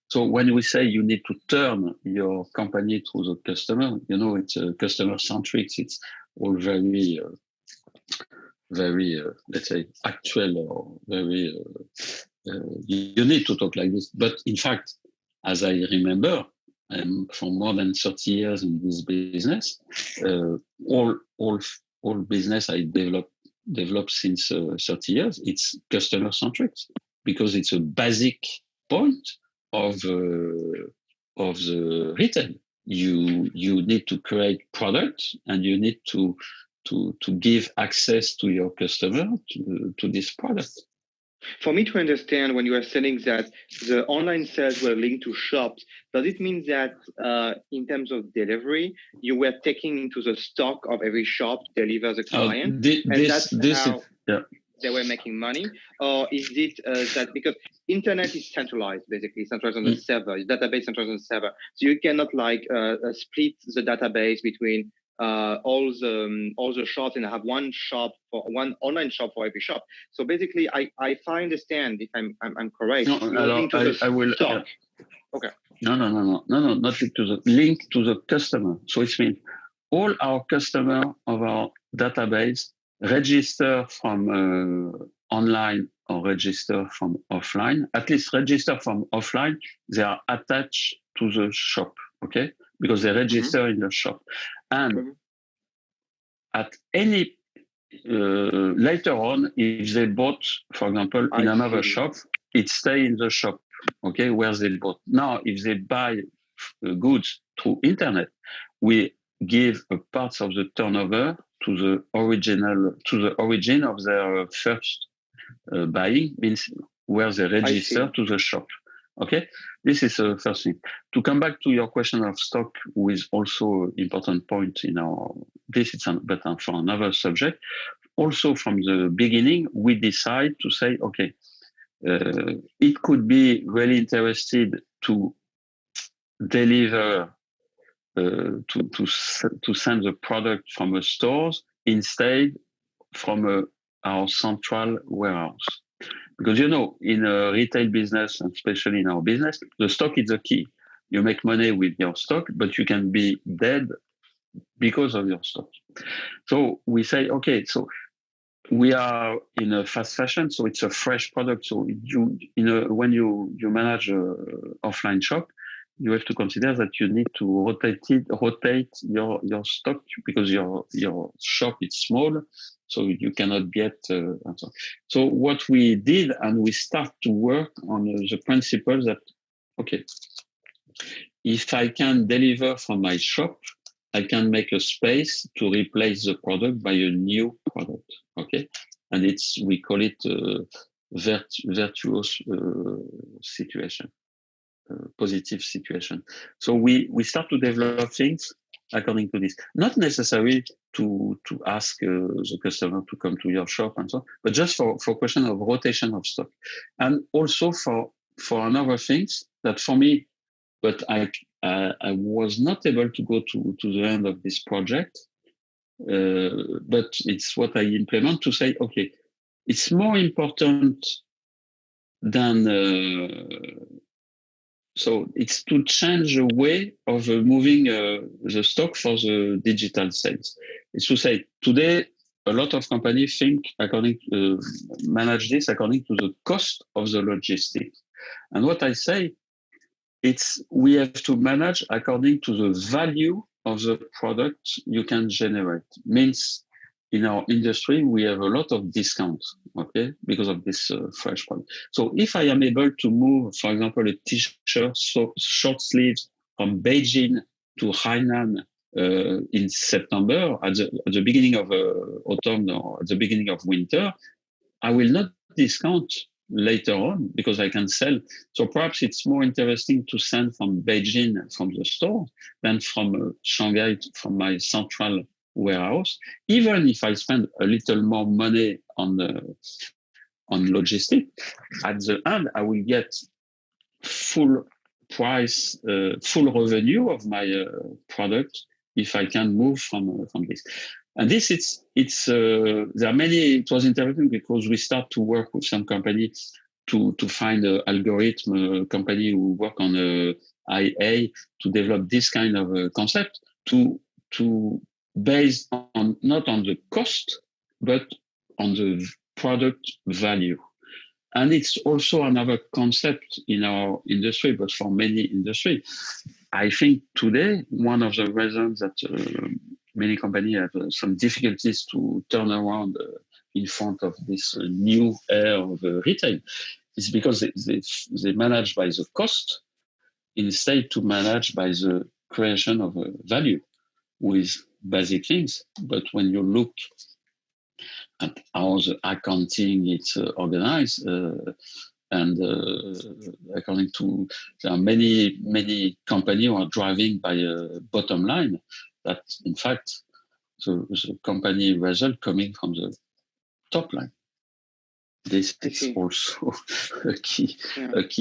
B: So when we say you need to turn your company to the customer, it's customer centric. It's all very, let's say, actual or very. You need to talk like this. But in fact, as I remember, for more than 30 years in this business, all business I developed since 30 years, it's customer centric because it's a basic point of the retail. You need to create product and you need to give access to your customer to this product.
A: For me to understand, when you are saying that the online sales were linked to shops, does it mean that in terms of delivery, you were taking into the stock of every shop to deliver the client? They were making money? Or is it that because internet is centralized, basically, centralized on the server, database centralized on the server. So you cannot split the database between all the shops and have one online shop for every shop. So basically, if I understand, if I'm correct,
B: I will.
A: Okay.
B: No, not link to the customer. So it means all our customer of our database register from online or register from offline. At least register from offline, they are attached to the shop, okay? Because they register in the shop. And at any later on, if they bought, for example, in another shop, it stays in the shop, okay, where they bought. Now, if they buy goods through internet, we give a part of the turnover to the origin of their first buying, means where they register to the shop. Okay, this is the first thing. To come back to your question of stock, with also important point in our but for another subject. Also, from the beginning, we decide to say, okay, it could be really interested to deliver, to send the product from a stores instead from our central warehouse. Because, in a retail business, and especially in our business, the stock is the key. You make money with your stock, but you can be dead because of your stock. So we say, okay, so we are in a fast fashion, so it's a fresh product. So when you manage an offline shop, you have to consider that you need to rotate your stock, because your shop is small, so you cannot get. So what we did, and we start to work on the principle that, okay, if I can deliver from my shop, I can make a space to replace the product by a new product. Okay, and we call it virtuous situation. Positive situation. So we start to develop things according to this. Not necessarily to ask the customer to come to your shop and so on, but just for question of rotation of stock, and also for another things that for me, but I was not able to go to the end of this project, but it's what I implement to say, okay, it's more important than. So it's to change the way of moving the stock for the digital sales. It's to say, today, a lot of companies manage this according to the cost of the logistics. And what I say, we have to manage according to the value of the product you can generate. Means, in our industry, we have a lot of discounts, okay, because of this fresh product. So if I am able to move, for example, a t-shirt, short sleeves from Beijing to Hainan in September, at the beginning of autumn or at the beginning of winter, I will not discount later on, because I can sell. So perhaps it's more interesting to send from Beijing, from the store, than from Shanghai, from my central warehouse, even if I spend a little more money on logistics. At the end, I will get full price, full revenue of my product if I can move from this. And this, there are many. It was interesting because we start to work with some company to find an algorithm company who work on IA to develop this kind of concept to based on not on the cost, but on the product value. And it's also another concept in our industry, but for many industries. I think today, one of the reasons that many companies have some difficulties to turn around in front of this new era of retail is because they manage by the cost instead to manage by the creation of value with basic things. But when you look at how the accounting is organized, and according to, there are many companies who are driving by a bottom line, that in fact the company result coming from the top line. This is also a key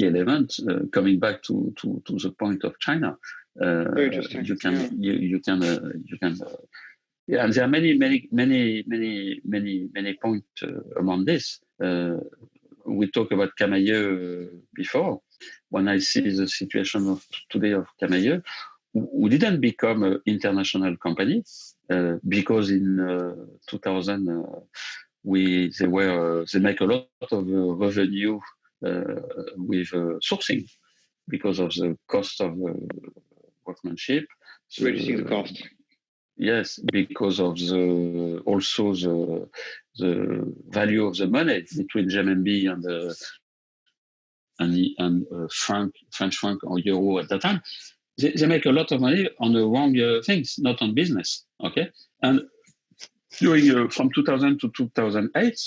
B: element. Coming back to the point of China, you can. Yeah, and there are many points among this. We talked about Camailleux before. When I see the situation of today of Camailleux, we didn't become an international company because in 2000 they make a lot of revenue with sourcing because of the cost of workmanship.
A: Reducing the cost.
B: Yes, because of the value of the money between RMB and French franc or euro at that time. they make a lot of money on the wrong things, not on business. Okay, and during from 2000 to 2008,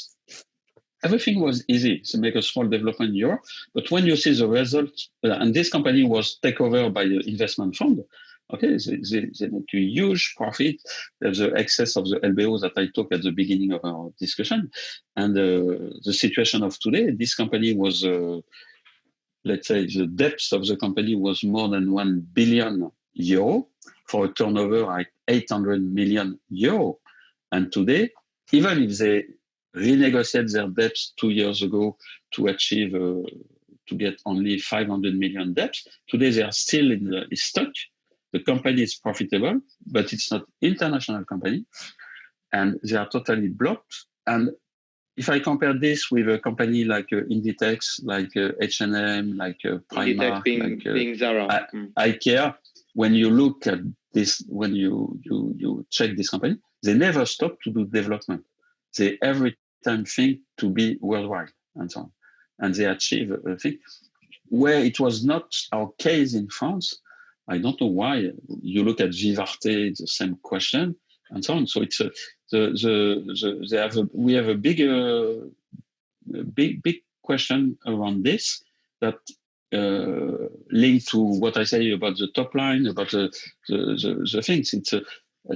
B: everything was easy to make a small development in Europe. But when you see the result, and this company was taken over by the investment fund, okay, they make a huge profit. There's the excess of the LBO that I talked at the beginning of our discussion. And the situation of today, this company was, let's say, the depth of the company was more than 1 billion euro for a turnover like 800 million euro. And today, even if they renegotiate their debts 2 years ago to achieve to get only 500 million debts. Today they are still stuck. The company is profitable, but it's not international company, and they are totally blocked. And if I compare this with a company like Inditex, like H&M, like Primark,
A: being Zara,
B: IKEA, when you look at this, when you check this company, they never stop to do development. They every time think to be worldwide and so on. And they achieve a thing. Where it was not our case in France, I don't know why. You look at Vivarte, it's the same question, and so on. So it's we have a big question around this that linked to what I say about the top line, about the things. It's a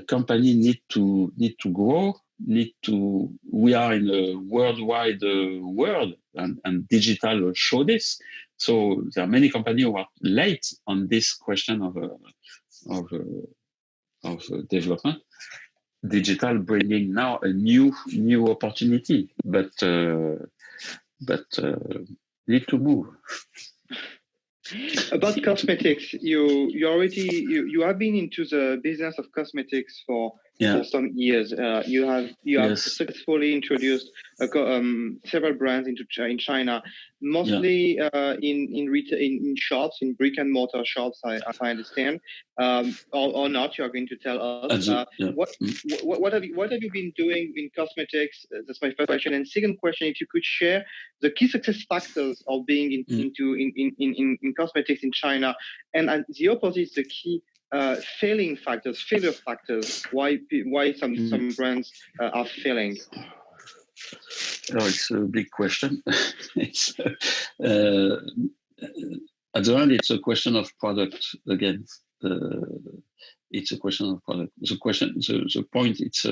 B: company need to grow. We are in a worldwide world, and digital show this. So there are many companies who are late on this question of development. Digital bringing now a new opportunity, but need to move.
A: About cosmetics, you have been into the business of cosmetics for some years. You have successfully introduced several brands in China, mostly in shops, in brick and mortar shops, as I understand, or not. You are going to tell us what have you been doing in cosmetics? That's my first question. And second question, if you could share the key success factors of being in cosmetics in China, and the opposite, the key failure factors, why some brands are failing.
B: Oh, it's a big question. It's at the end, it's a question of product again. It's a question of product. The point, it's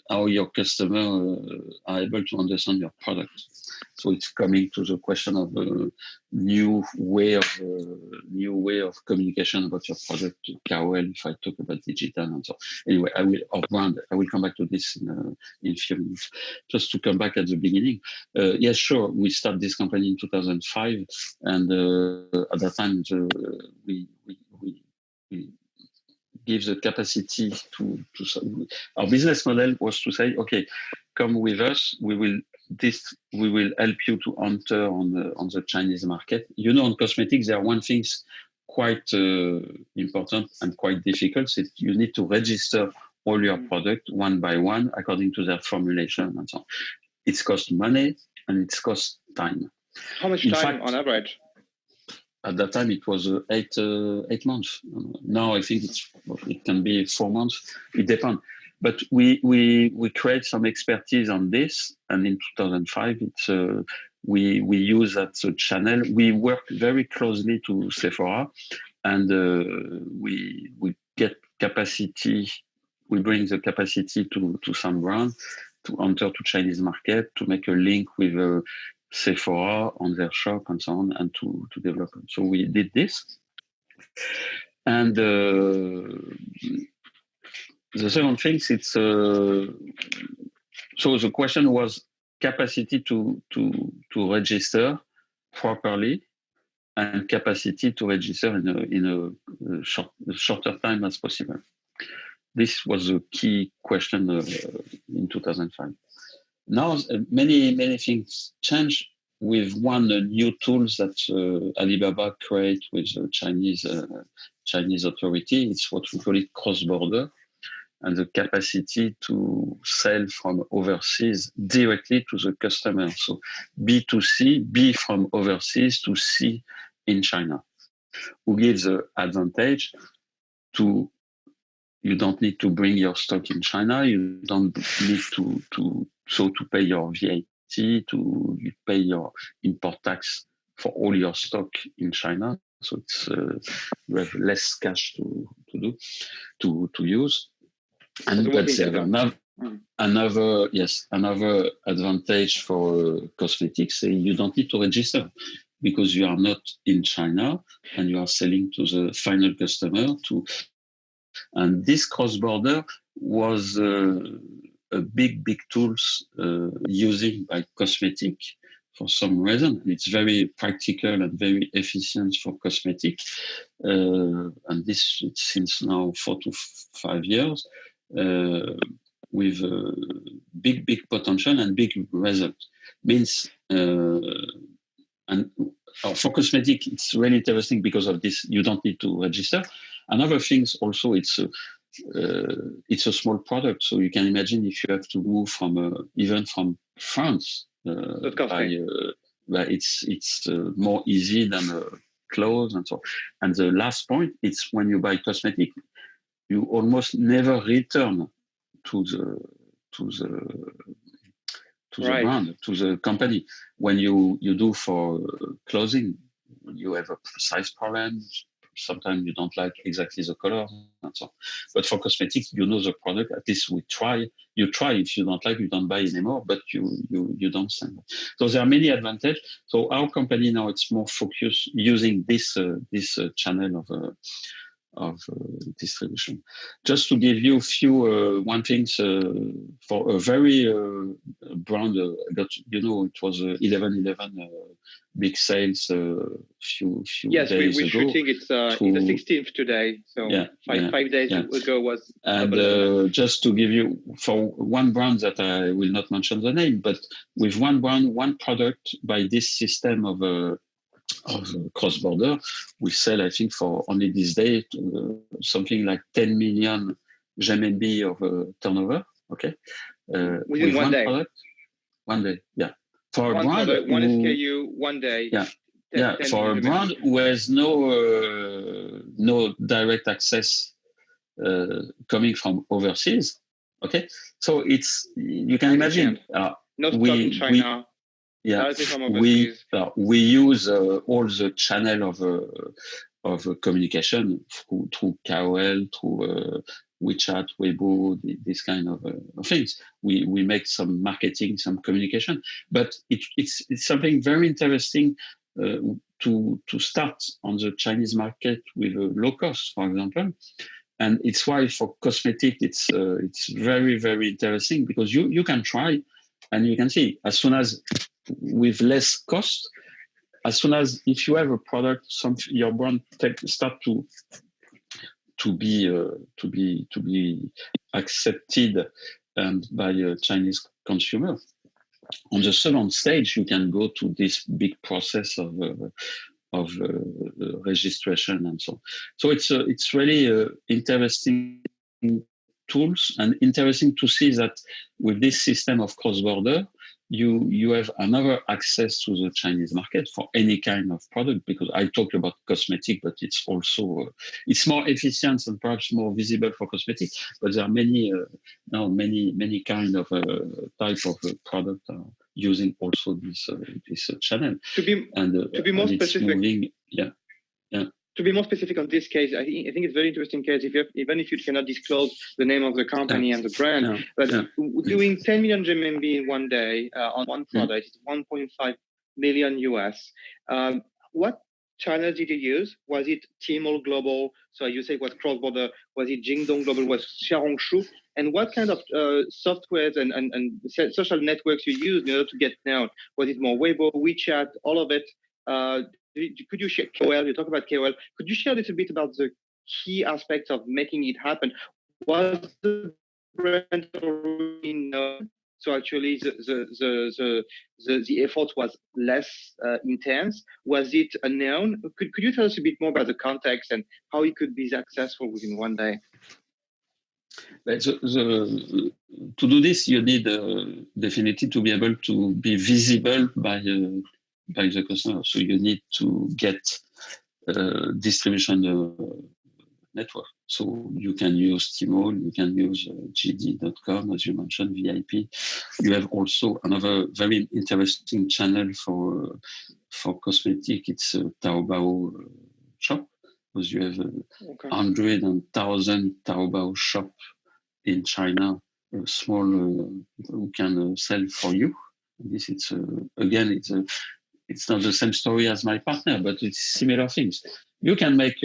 B: how your customer are able to understand your product. So it's coming to the question of a new way of communication about your product. Carol, if I talk about digital and so. Anyway, I will come back to this in a few minutes. Just to come back at the beginning. Yes, sure. We started this company in 2005, and at that time we give the capacity to our business model was to say, okay, come with us. We will help you to enter on the Chinese market. You know, on cosmetics, there are one thing's quite important and quite difficult. Is you need to register all your product one by one according to their formulation and so on. It's cost money and it's cost time.
A: How much time on average?
B: At that time, it was 8 months. Now I think it can be 4 months. It depends. But we create some expertise on this, and in 2005, we use that channel. We work very closely to Sephora, and we get capacity. We bring the capacity to some brands to enter to Chinese market, to make a link with Sephora on their shop and so on, and to develop them. So we did this, and the second thing, it's so the question was capacity to register properly and capacity to register in a shorter time as possible. This was a key question in 2005. Now many things change with one new tools that Alibaba create with Chinese authority. It's what we call it cross-border, and the capacity to sell from overseas directly to the customer. So B2C, B from overseas to C in China. who gives an advantage to. You don't need to bring your stock in China. You don't need to pay your VAT, to pay your import tax for all your stock in China. So it's you have less cash to use. And but there's another advantage for cosmetics. You don't need to register because you are not in China and you are selling to the final customer. And this cross-border was a big tools using by cosmetic for some reason. It's very practical and very efficient for cosmetic. And this since now 4 to 5 years with big potential and big result. Means and for cosmetic, it's really interesting because of this. You don't need to register. Another things also, it's a small product, so you can imagine if you have to move from even from France, it's more easy than clothes and so. And the last point, it's when you buy cosmetic, you almost never return to the brand, to the company. When you do for clothing, you have a size problem. Sometimes you don't like exactly the color and so on. But for cosmetics, you know the product. At least you try. If you don't like, you don't buy anymore. But you don't send. So there are many advantages. So our company now, it's more focused using this channel of distribution. Just to give you a few one things for a very brand that it was 11/11 big sales few
A: yes,
B: days
A: we're
B: ago.
A: Shooting it's the 16th today, so five days ago was.
B: And just to give you for one brand that I will not mention the name, but with one brand, one product by this system of cross-border, we sell, I think, for only this day, something like 10 million RMB of turnover. Okay,
A: within one day.
B: Product, one day, yeah. For
A: one
B: a brand,
A: product, one SKU, one day.
B: Yeah, for a brand who has no direct access coming from overseas. Okay, so you can imagine.
A: No stock in China.
B: We use all the channel of communication through KOL, through WeChat, Weibo, this kind of things. We make some marketing, some communication, but it's something very interesting to start on the Chinese market with low cost, for example. And it's why for cosmetic it's very, very interesting because you can try and you can see as soon as with less cost, as soon as if you have a product, your brand start to be accepted by a Chinese consumer. On the second stage, you can go to this big process of registration and so on. So it's really interesting tools and interesting to see that with this system of cross-border, you have another access to the Chinese market for any kind of product, because I talk about cosmetic, but it's also it's more efficient and perhaps more visible for cosmetic. But there are many many kind of type of product using also this channel.
A: To be more specific, to be more specific on this case, I think it's a very interesting case. Even if you cannot disclose the name of the company and the brand, but doing 10 million RMB in one day on one product, is 1.5 million US. What channel did you use? Was it Tmall Global? So you say it was cross-border. Was it Jingdong Global? Was Xiaohongshu? And what kind of softwares and social networks you used in order to get known? Was it more Weibo, WeChat, all of it? Could you share KOL? You talk about KOL. Could you share a little bit about the key aspects of making it happen? Was the brand already known? So actually, the effort was less intense. Was it unknown? Could you tell us a bit more about the context and how it could be successful within one day?
B: To do this, you need definitely to be able to be visible by the customer. So you need to get distribution network. So you can use Tmall, you can use JD.com, as you mentioned, VIP. You have also another very interesting channel for cosmetic. It's a Taobao shop, because you have 100 and 1,000 Taobao shop in China, small who can sell for you. This it's again it's not the same story as my partner, but it's similar things. You can make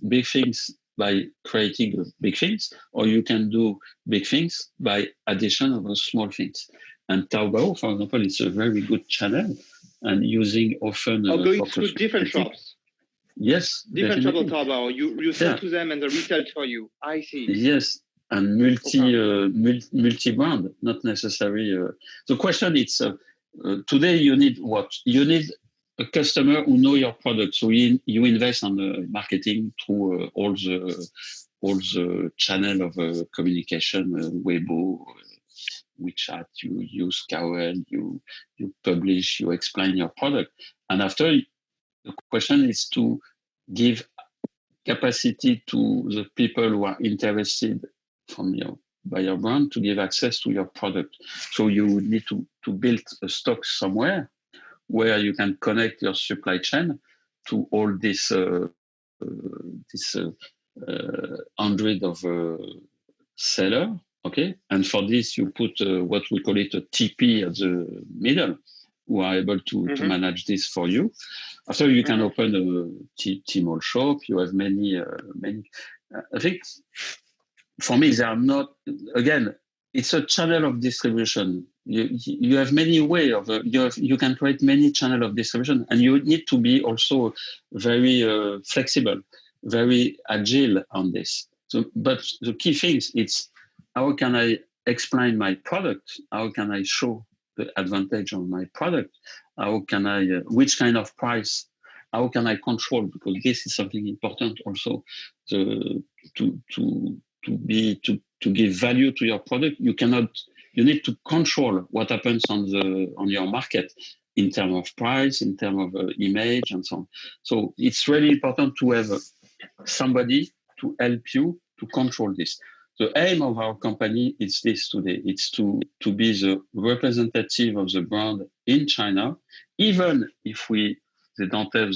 B: big things by creating big things, or you can do big things by addition of small things. And Taobao, for example, it's a very good channel, and using often
A: going through different shops.
B: Yes,
A: different shops on Taobao. You sell to them, and they resell it for you. I see.
B: Yes, and multi-brand, not necessarily. The question is today you need what? You need a customer who know your product. So you invest on the marketing through all the channel of communication, Weibo, WeChat. You use KOL. You publish. You explain your product, and after the question is to give capacity to the people who are interested by your brand to give access to your product. So you need to build a stock somewhere where you can connect your supply chain to all this hundred of seller. Okay, and for this you put what we call it a TP at the middle, who are able to manage this for you. After you can open a Tmall shop. You have many. I think for me, they are not. Again, it's a channel of distribution. You have many ways of. You can create many channels of distribution, and you need to be also very flexible, very agile on this. So, but the key things, it's how can I explain my product? How can I show the advantage of my product? How can I, which kind of price? How can I control? Because this is something important also. To give value to your product, you need to control what happens on your market in terms of price, in terms of image, and so on. So it's really important to have somebody to help you to control this. The aim of our company is this today. It's to be the representative of the brand in China, even if they don't have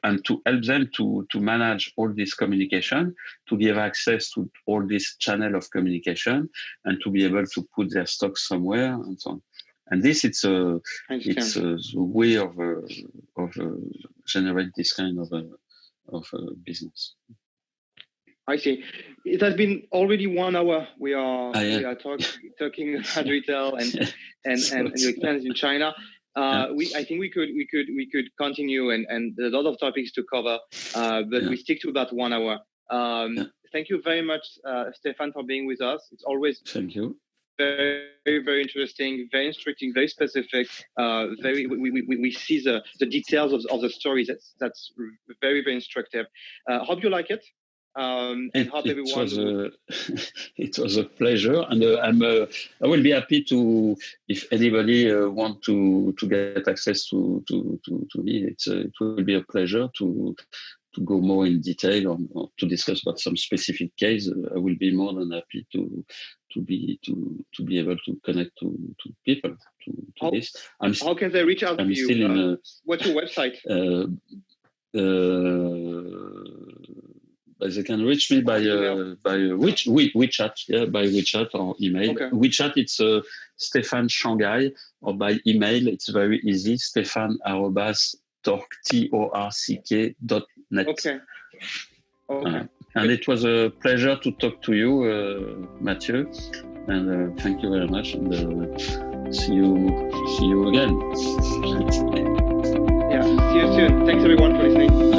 B: and to help them to manage all this communication, to give access to all this channel of communication, and to be able to put their stock somewhere and so on. And this it's a way of generate this kind of business.
A: I see. It has been already 1 hour. We are talking about retail and your experience in China. I think we could continue and there's a lot of topics to cover, but we stick to about 1 hour. Thank you very much, Stephane, for being with us. It's always very, very interesting, very instructing, very specific. We see the details of the stories. That's very, very instructive. Hope you like it. And hope everyone.
B: It was a pleasure, and I will be happy to, if anybody want to get access to me. It will be a pleasure to go more in detail or to discuss about some specific case. I will be more than happy to be able to connect to people to this.
A: How can they reach out to you? What's your website?
B: They can reach me by WeChat, by WeChat or email. Okay. WeChat, it's Stephane Shanghai, or by email, it's very easy, Stephane@torck.net.
A: Okay.
B: And it was a pleasure to talk to you, Matthieu, and thank you very much, and see you again.
A: Yeah, see you soon. Thanks everyone for listening.